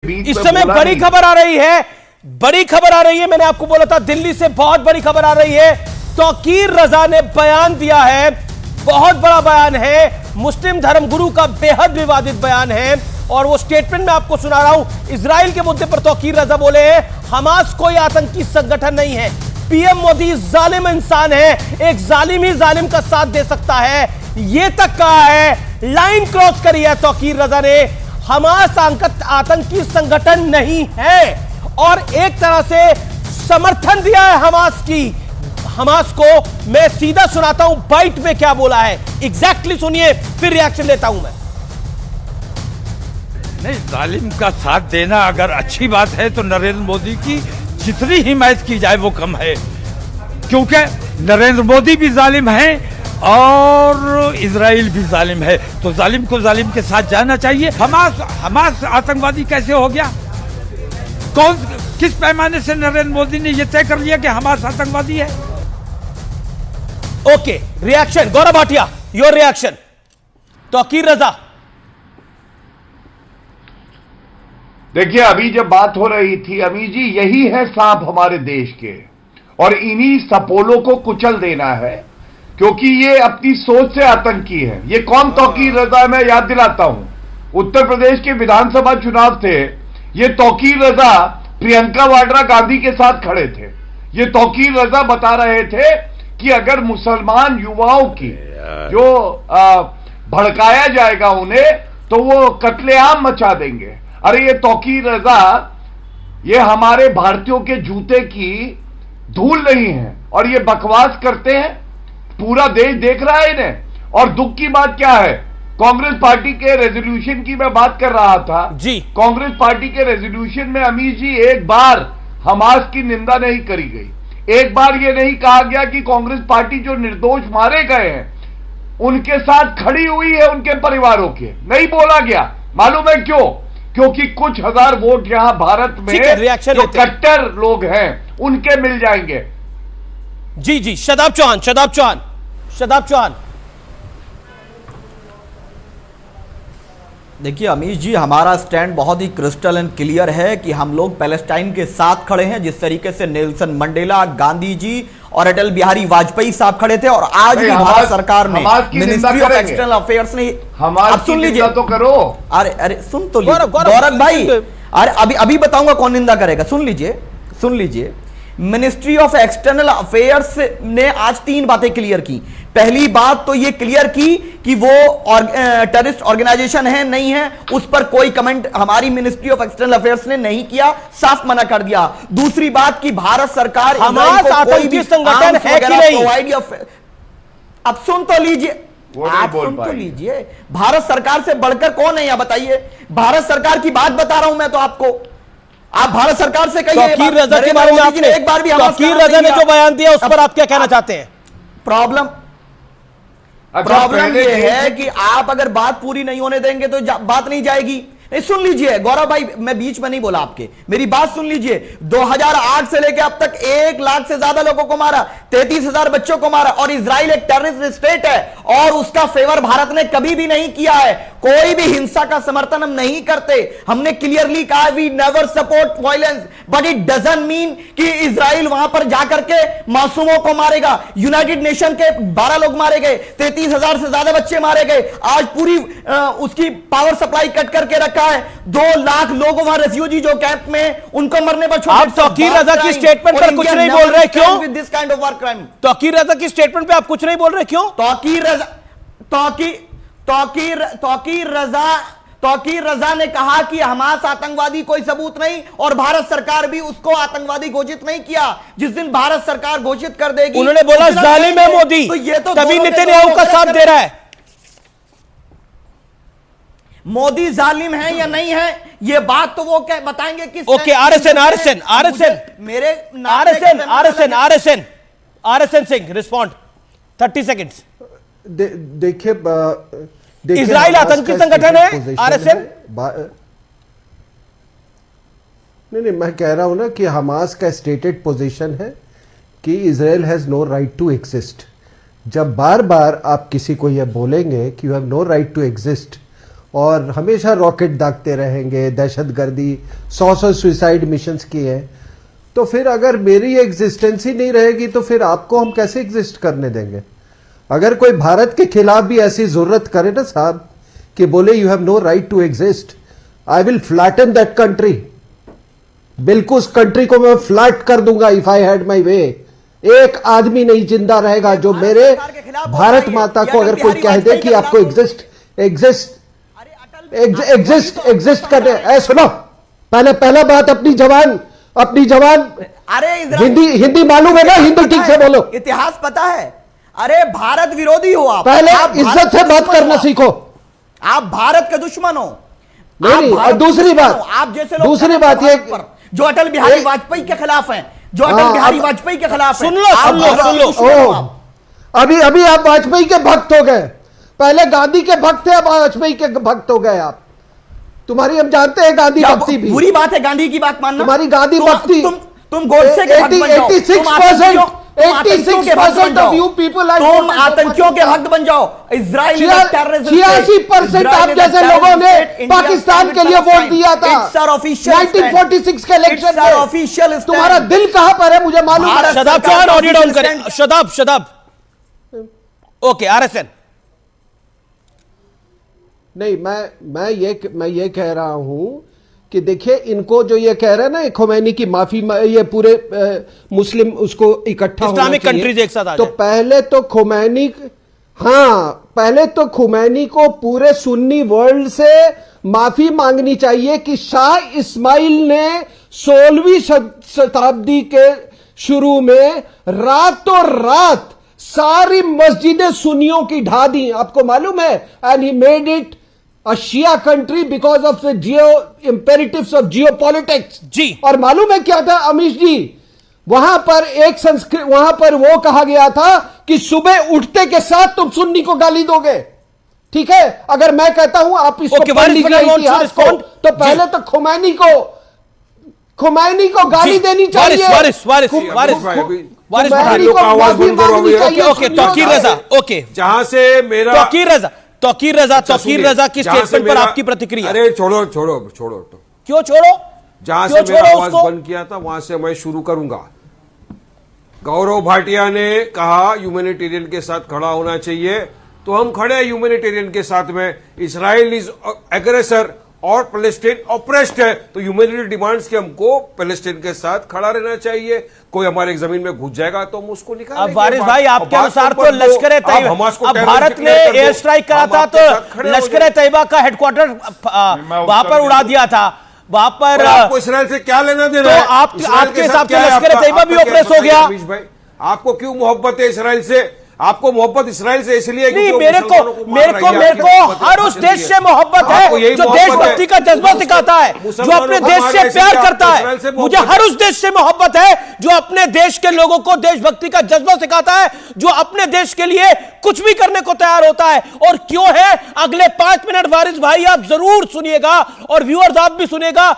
इस समय बड़ी खबर आ रही है, बड़ी खबर आ रही है। मैंने आपको बोला था दिल्ली से बहुत बड़ी खबर आ रही है। तौकीर रजा ने बयान दिया है, बहुत बड़ा बयान है, मुस्लिम धर्मगुरु का बेहद विवादित बयान है। और वो स्टेटमेंट मैं आपको सुना रहा हूं। इजराइल के मुद्दे पर तौकीर रजा बोले हैं, हमास कोई आतंकी संगठन नहीं है। पीएम मोदी जालिम इंसान है, एक जालिम ही जालिम का साथ दे सकता है, ये तक कहा है। लाइन क्रॉस करी है तौकीर रजा ने। हमास आतंकी संगठन नहीं है और एक तरह से समर्थन दिया है हमास को। मैं सीधा सुनाता हूं बाइट में क्या बोला है, एग्जैक्टली सुनिए, फिर रिएक्शन लेता हूं मैं। नहीं, जालिम का साथ देना अगर अच्छी बात है तो नरेंद्र मोदी की जितनी हिमायत की जाए वो कम है, क्योंकि नरेंद्र मोदी भी जालिम है और इजराइल भी जालिम है। तो जालिम को जालिम के साथ जाना चाहिए। हमास आतंकवादी कैसे हो गया? किस पैमाने से नरेंद्र मोदी ने यह तय कर लिया कि हमास आतंकवादी है? Okay, reaction Gaurav Bhatia, your reaction. Tauqeer Raza, देखिए, अभी जब बात हो रही थी, अमीर जी, यही है सांप हमारे देश के, और इन्हीं सपोलों को कुचल देना है, क्योंकि ये अपनी सोच से आतंकी है। ये कौन तौकीर रजा, मैं याद दिलाता हूं, उत्तर प्रदेश के विधानसभा चुनाव थे। ये तौकीर रजा प्रियंका वाड्रा गांधी के साथ खड़े थे। ये तौकीर रजा बता रहे थे कि अगर मुसलमान युवाओं की जो भड़काया जाएगा उन्हें, तो वो कत्लेआम मचा देंगे। अरे ये तौकीर रजा, ये हमारे भारतीयों के जूते की धूल नहीं है, और ये बकवास करते हैं। पूरा देश देख रहा है इन्हें। और दुख की बात क्या है, कांग्रेस पार्टी के रेजोल्यूशन की मैं बात कर रहा था जी। कांग्रेस पार्टी के रेजोल्यूशन में अमीर जी एक बार हमास की निंदा नहीं करी गई। एक बार यह नहीं कहा गया कि कांग्रेस पार्टी जो निर्दोष मारे गए हैं उनके साथ खड़ी हुई है, उनके परिवारों के। नहीं बोला गया। मालूम है क्यों? क्योंकि कुछ हजार वोट यहां भारत में जो कट्टर लोग हैं उनके मिल जाएंगे। जी जी, शदाब चौहान। देखिए अमीश जी, हमारा स्टैंड बहुत ही क्रिस्टल एंड क्लियर है कि हम लोग पैलेस्टाइन के साथ खड़े हैं। जिस तरीके से नेल्सन मंडेला, गांधी जी और अटल बिहारी वाजपेयी साहब खड़े थे, और आज भी भारत सरकार ने, मिनिस्ट्री ऑफ एक्सटर्नल अफेयर्स ने, अब सुन लीजिए तो करो। अरे सुन तो लीजिए गौरव भाई, अरे अभी बताऊंगा कौन निंदा करेगा। सुन लीजिए। मिनिस्ट्री ऑफ एक्सटर्नल अफेयर्स ने आज 3 बातें क्लियर की। पहली बात तो ये क्लियर की कि वो टेररिस्ट ऑर्गेनाइजेशन है नहीं है, उस पर कोई कमेंट हमारी मिनिस्ट्री ऑफ एक्सटर्नल अफेयर्स ने नहीं किया, साफ मना कर दिया। दूसरी बात कि भारत सरकार हमास आतंकी संगठन है कि नहीं, अब सुन तो लीजिए, भारत सरकार से बढ़कर कौन है, यह बताइए। भारत सरकार की बात बता रहा हूं मैं तो आपको। आप भारत सरकार से कहिए। तौकीर रजा के बारे में आपने एक बार भी, तौकीर रजा ने जो बयान दिया उस पर आप क्या कहना चाहते हैं? प्रॉब्लम ये है कि आप अगर बात पूरी नहीं होने देंगे तो बात नहीं जाएगी। नहीं, सुन लीजिए गौरव भाई, मैं बीच में नहीं बोला आपके, मेरी बात सुन लीजिए। 2008 से लेकर अब तक 1 लाख से ज्यादा लोगों को मारा, 33,000 बच्चों को मारा, और इजराइल एक टेररिस्ट स्टेट है और उसका फेवर भारत ने कभी भी नहीं किया है। कोई भी हिंसा का समर्थन हम नहीं करते। हमने क्लियरली कहा we never support violence, but it doesn't mean कि इजराइल वहां पर जाकर के मासूमों को मारेगा। यूनाइटेड नेशन के 12 लोग मारे गए, 33,000 से ज्यादा बच्चे मारे गए। आज पूरी उसकी पावर सप्लाई कट करके रखा है। 2 लाख लोग वहां रेफ्यूजी जो कैंप में, उनको मरने पर छोड़। आप तौकीर रजा की स्टेटमेंट पर कुछ नहीं बोल रहे, क्यों? With this kind of war crime. Tauqeer Raza की स्टेटमेंट पे आप कुछ नहीं बोल रहे, क्यों? तौकीर रजा ने कहा कि हमास आतंकवादी कोई सबूत नहीं, और भारत सरकार भी उसको आतंकवादी घोषित नहीं किया। जिस दिन भारत सरकार घोषित कर देगी, उन्होंने बोला जालिम है मोदी, तो ये तो तभी नेतन्याहू का साथ दे रहा है। मोदी जालिम है या नहीं है, ये बात तो वो क्या बताएंगे कि okay, RSN Singh, respond 30 seconds. देखिए, इजराइल आतंकी संगठन है, आरएसएन नहीं, मैं कह रहा हूं ना कि हमास का स्टेटेड पोजीशन है कि Israel has no right to exist. जब बार बार आप किसी को यह बोलेंगे कि you have no right to exist, और हमेशा रॉकेट दागते रहेंगे, दहशतगर्दी, 100 सुसाइड मिशंस किए हैं, तो फिर अगर मेरी एग्जिस्टेंस ही नहीं रहेगी तो फिर आपको हम कैसे एग्जिस्ट करने देंगे? अगर कोई भारत के खिलाफ भी ऐसी जरूरत करे ना साहब कि बोले you have no right to exist, I will flatten that country. बिल्कुल उस कंट्री को मैं फ्लैट कर दूंगा इफ आई हैड माई वे। एक आदमी नहीं जिंदा रहेगा जो मेरे भारत माता को अगर कोई कह दे कि आपको एग्जिस्ट करने। सुनो, पहला बात अपनी जवान अरे हिंदी मालूम है ना? हिंदी ठीक से बोलो। इतिहास पता है? अरे भारत विरोधी हो आप। पहले आप इज्जत से बात करना सीखो। आप भारत के दुश्मन हो। नहीं, और दूसरी बात, आप जैसे लोग दूसरी बात ये जो अटल बिहारी वाजपेयी के खिलाफ हैं, जो अटल बिहारी वाजपेयी के खिलाफ हैं, सुन लो। अभी आप वाजपेयी के भक्त हो गए। पहले गांधी के भक्त थे, अब वाजपेयी के भक्त हो गए आप। तुम्हारी हम जानते हैं गांधी भक्ति भी। बुरी बात है गांधी की बात मानना। तुम्हारी गांधी भक्ति, तुम गोडसे के भक्त बन जाओ। 86% ऑफ यू पीपल तुम आतंकियों के भक्त बन जाओ। इजराइल 86% आप जैसे लोगों ने पाकिस्तान के लिए वोट दिया था 1946 के इलेक्शन में। ऑफिशियल तुम्हारा दिल कहां पर है मुझे मालूम है। शदाब चौहान ऑडियो डाउन करें। Shadab okay, RSN. नहीं, मैं ये कह रहा हूं कि देखिए, इनको जो ये कह रहे हैं ना खोमैनी की माफी, ये पूरे मुस्लिम उसको इकट्ठा होना इस्लामिक चाहिए, कंट्रीज एक साथ आ तो जाए। पहले तो खोमैनी को पूरे सुन्नी वर्ल्ड से माफी मांगनी चाहिए कि शाह इस्माइल ने 16वीं शताब्दी के शुरू में रातों रात सारी मस्जिदें सुन्नियों की ढा दी। आपको मालूम है? And he made it a Shia country because of the imperatives of geopolitics। जी। और मालूम है क्या था अमीश जी? वहां पर वो कहा गया था कि सुबह उठते के साथ तुम सुन्नी को गाली दोगे। ठीक है, अगर मैं कहता हूं आप इसको पढ़ लीजिए इतिहास को, तो पहले तो खोमैनी को गाली देनी चाहिए। तौकीर रजा, ओके, जहां से मेरा तौकीर रजा की स्टेटमेंट पर आपकी प्रतिक्रिया? अरे छोड़ो क्यों छोड़ो? जहां से मेरा आवाज बंद किया था वहां से मैं शुरू करूंगा। गौरव भाटिया ने कहा ह्यूमैनिटेरियन के साथ खड़ा होना चाहिए, तो हम खड़े हैं ह्यूमैनिटेरियन के साथ में। इजराइल इज एग्रेसर और पैलेस्टाइन ऑप्रेस्ड है, तो ह्यूमैनिटेरियन डिमांड्स के हमको पैलेस्टाइन के साथ खड़ा रहना चाहिए। कोई हमारे जमीन में घुस जाएगा तो हम उसको निकालेंगे। अब वारिस भाई, आपके अनुसार तो लश्कर तैयबा, अब भारत ने एयर स्ट्राइक करा था तो लश्कर तैयबा का हेडक्वार्टर वहां पर उड़ा दिया था। वहां पर आपको इसराइल से क्या लेना देना है? तो आपके हिसाब से लश्कर तैयबा भी ऑपरेस हो गया। रमेश भाई, आपको क्यों मोहब्बत है इसराइल से? आपको मोहब्बत इसराइल से इसलिए नहीं, मेरे को हर उस देश से मोहब्बत है जो देशभक्ति का जज्बा सिखाता है, जो अपने देश से प्यार करता है। मुझे हर उस देश से मोहब्बत है जो अपने देश के लोगों को देशभक्ति का जज्बा सिखाता है, जो अपने देश के लिए कुछ भी करने को तैयार होता है। और क्यों है, अगले 5 मिनट वारिस भाई आप जरूर सुनिएगा और व्यूअर्स आप भी सुनिएगा।